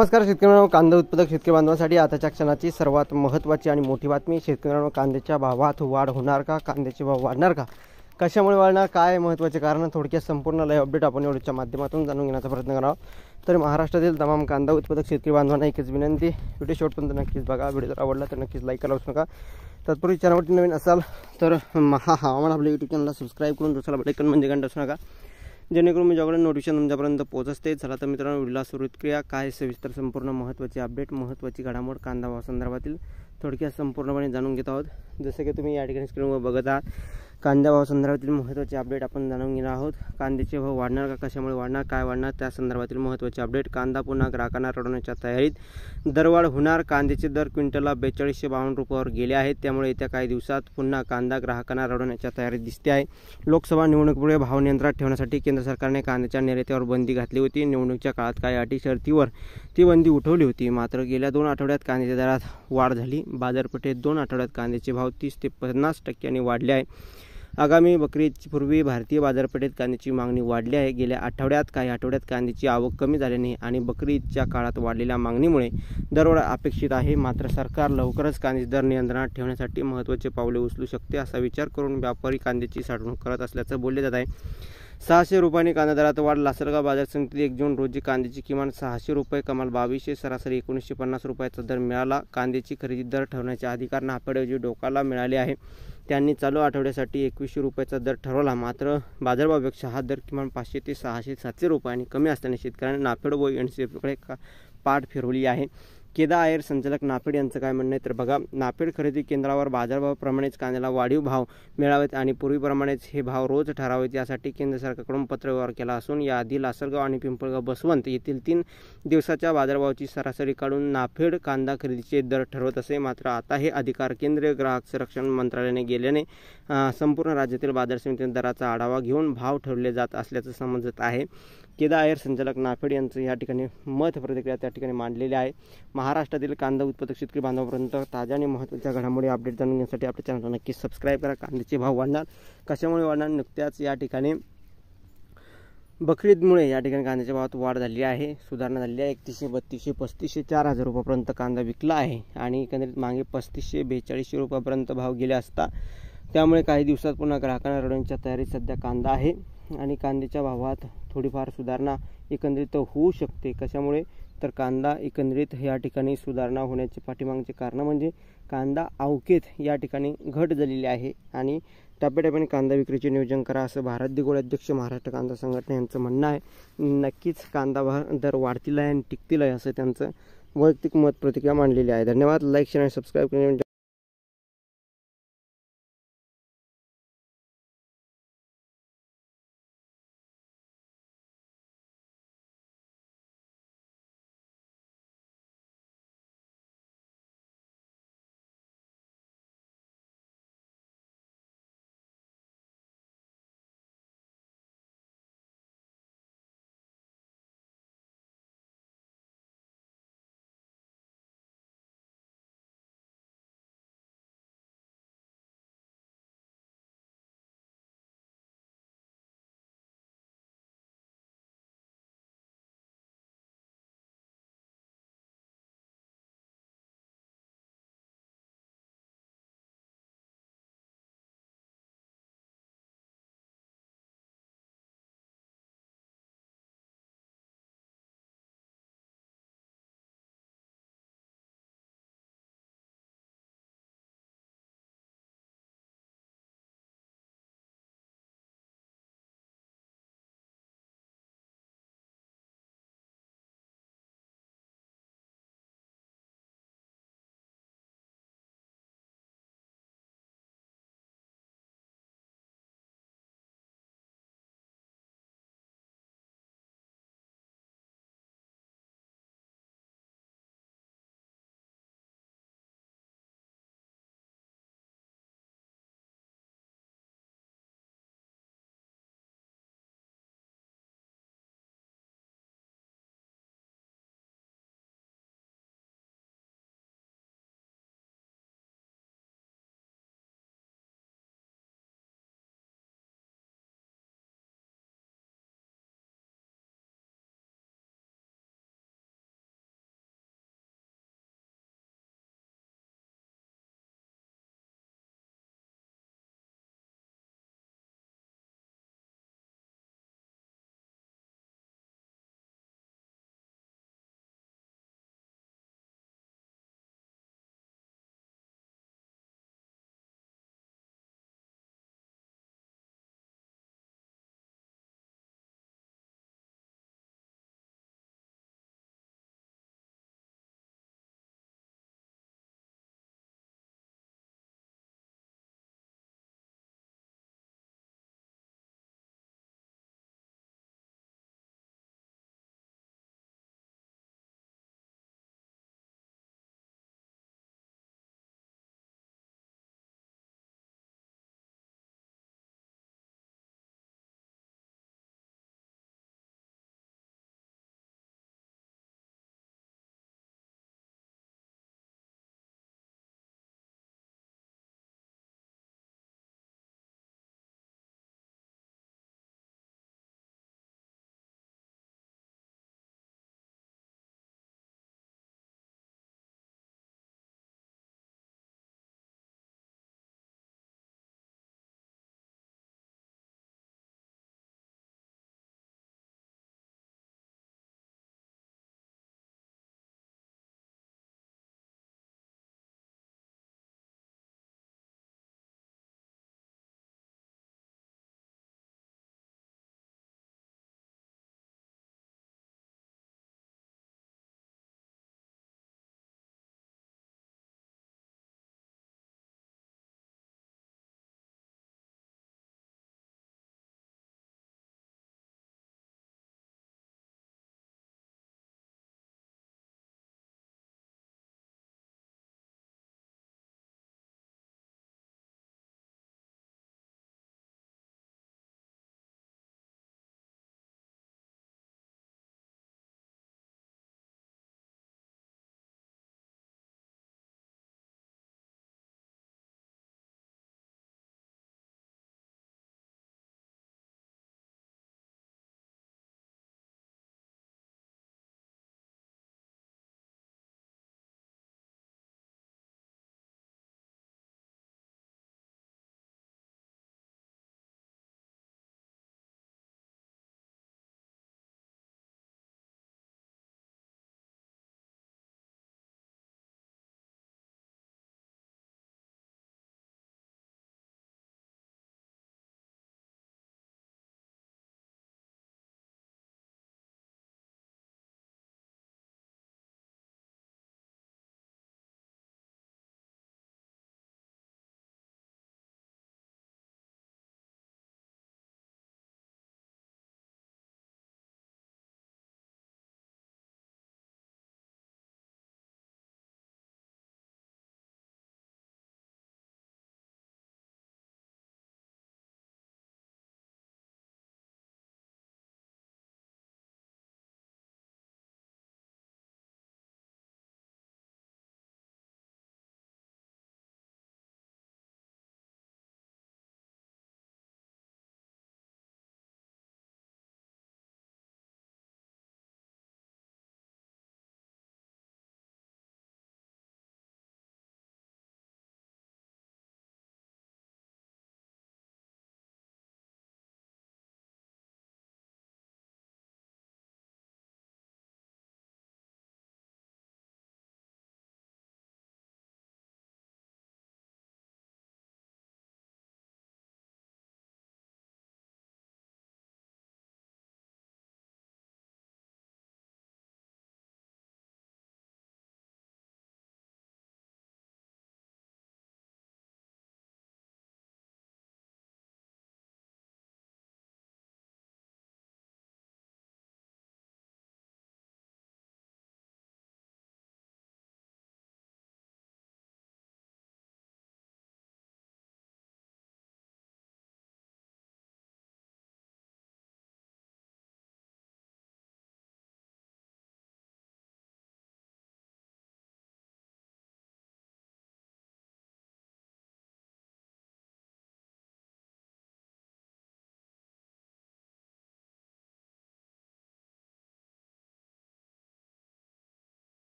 नमस्कार शेतकऱ्यांनो, कांदा उत्पादक शेतकरी बांधवांसाठी आताच्या क्षणाची सर्वात महत्त्वाची आणि मोठी बातमी। शेतकऱ्यांनो, कांद्याच्या भावात वाढ होणार का? कांद्याचे भाव वाढणार का? कशामुळे वाढणार? काय महत्त्वाचे कारण? थोडक्यात संपूर्ण लाईव्ह अपडेट आपण व्हिडिओच्या माध्यमातून जाणून घेण्याचा प्रयत्न करावा। तर महाराष्ट्रातील तमाम कांदा उत्पादक शेतकरी बांधवांना एकच विनंती, व्हिडिओ शेवटपर्यंत नक्कीच बघा। व्हिडिओ जर आवडला तर नक्कीच लाईक करायला विसरू नका। तत्पूर्वी चॅनलवरती नवीन असाल तर हवामान आपल्या यूट्यूब चॅनलला सबस्क्राईब करून दुसरा बेल आयकॉन म्हणजे घंटा असू नका, जेणेकरून मी ज्याकडे नोटिफिकेशन तुमच्यापर्यंत पोहोचते। चला तर मित्रांनो, व्हिडिओला सुरुवात करूया। काय सविस्तर संपूर्ण महत्त्वाची अपडेट, महत्त्वाची घडामोड कांदा भाव संदर्भातील थोडक्यात संपूर्णपणे जाणून घेत आहोत। जसे की तुम्ही या ठिकाणी स्क्रीनवर बघत आहात, कांदा भाव संदर्भातील महत्त्वाचे अपडेट आपण जाणून घेणार आहोत। कांद्याचे भाव वाढणार का? कशामुळे वाढणार? काय वाढणार? त्या संदर्भातील महत्त्वाचे अपडेट। कांदा पुन्हा ग्राहकांना रडवण्याच्या तयारीत, दरवाढ होणार। कांद्याचे दर क्विंटलला 4252 रुपयावर गेले आहेत, त्यामुळे येत्या काही दिवसात पुन्हा कांदा ग्राहकांना रडवण्याच्या तयारीत दिसते आहे। लोकसभा निवडणुकीमुळे भाव नियंत्रणात ठेवण्यासाठी केंद्र सरकारने कांद्याच्या निर्यातीवर बंदी घातली होती। निवडणुकीच्या काळात काही अटी शर्तीवर ती बंदी उठवली होती, मात्र गेल्या 2 आठवड्यात कांद्याच्या दरात वाढ झाली। बाजारपेठेत 2 आठवड्यात कांद्याचे भाव 30 ते 50% वाढले आहे। आगामी बकरीदपूर्वी भारतीय बाजारपेठेत कांद्याची मागणी वाढली आहे। गेल्या काही आठवड्यात कांद्याची आवक कमी झाल्याने आणि बकरीदच्या काळात वाढलेल्या मागणीमुळे दरवाढ अपेक्षित आहे। मात्र सरकार लवकरच कांद्याचे दर नियंत्रणात ठेवण्यासाठी महत्त्वाचे पावले उचलू शकते, असा विचार करून व्यापारी कांद्याची साठवणूक करत असल्याचं बोलले जात आहे। 600 रुपयांनी कांदा दरात वाढ। लासलगाव बाजार समितीत 1 जून रोजी कांद्याची किमान 600 रुपये, कमाल 2200, सरासरी 1950 रुपयाचा दर मिळाला। कांद्याची खरेदी दर ठरवण्याचे अधिकार नाफेडऐवजी डोकाला मिळाले आहे। त्यांनी चालू आठवड्यासाठी 2100 रुपयाचा दर ठरवला, मात्र बाजारभावापेक्षा हा दर किमान 500 ते 600 700 रुपयांनी कमी असल्याने शेतकऱ्यांनी नाफेड व एनसीएफकडे पाठ फिरवली आहे। केदा आयर संचालक नाफेड यांचं काय म्हणणं आहे तर बघा, नाफेड खरेदी केंद्रावर बाजारभावाप्रमाणेच कांद्याला वाढीव भाव मिळावेत आणि पूर्वीप्रमाणेच हे भाव रोज ठरावेत, यासाठी केंद्र सरकारकडून पत्रव्यवहार केला असून याआधी लासलगाव आणि पिंपळगाव बसवंत येथील 3 दिवसाच्या बाजारभावाची सरासरी काढून नाफेड कांदा खरेदीचे दर ठरवत असे। मात्र आता हे अधिकार केंद्रीय ग्राहक संरक्षण मंत्रालयाने गेल्याने संपूर्ण राज्यातील बाजार समितीने दराचा आढावा घेऊन भाव ठरवले जात असल्याचं समजत आहे। केदा आयर संचालक नाफेड यांचं या ठिकाणी मत प्रतिक्रिया त्या ठिकाणी मांडलेली आहे। महाराष्ट्रातील कांदा उत्पादक शेतकरी बांधवांपर्यंत ताज्या आणि महत्त्वाच्या घडामोडी अपडेट जाणून घेण्यासाठी आपल्या चॅनलला नक्की सबस्क्राईब करा। कांद्याचे भाव वाढणार, कशामुळे वाढणार? नुकत्याच या ठिकाणी बकरीदमुळे या ठिकाणी कांद्याच्या भावात वाढ झाली आहे, सुधारणा झाली आहे। 3100, 3200, 3500, 4000 रुपयापर्यंत कांदा विकला आहे आणि एकंदरीत मागे 3500, 4200 रुपयापर्यंत भाव गेले असता, त्यामुळे काही दिवसात पुन्हा ग्राहकांना रडवण्याच्या तयारीत सध्या कांदा आहे आणि कांद्याच्या भावात थोडीफार सुधारणा एकंदरीत होऊ शकते। कशामुळे तर कांदा एकंदरीत या ठिकाणी सुधारणा होण्याचे पाठीमागचे कारण म्हणजे कांदा अवकेत या ठिकाणी घट झालेली आहे आणि टप्प्याटप्प्याने कांदा विक्रीचे नियोजन करा, असं भारत दिगोळे अध्यक्ष महाराष्ट्र कांदा संघटना यांचं म्हणणं आहे। नक्कीच कांदा दर वाढतील आहे आणि टिकतील आहे, असं त्यांचं वैयक्तिक मत प्रतिक्रिया मांडलेली आहे। धन्यवाद। लाईक, शेअर आणि सबस्क्राईब करणे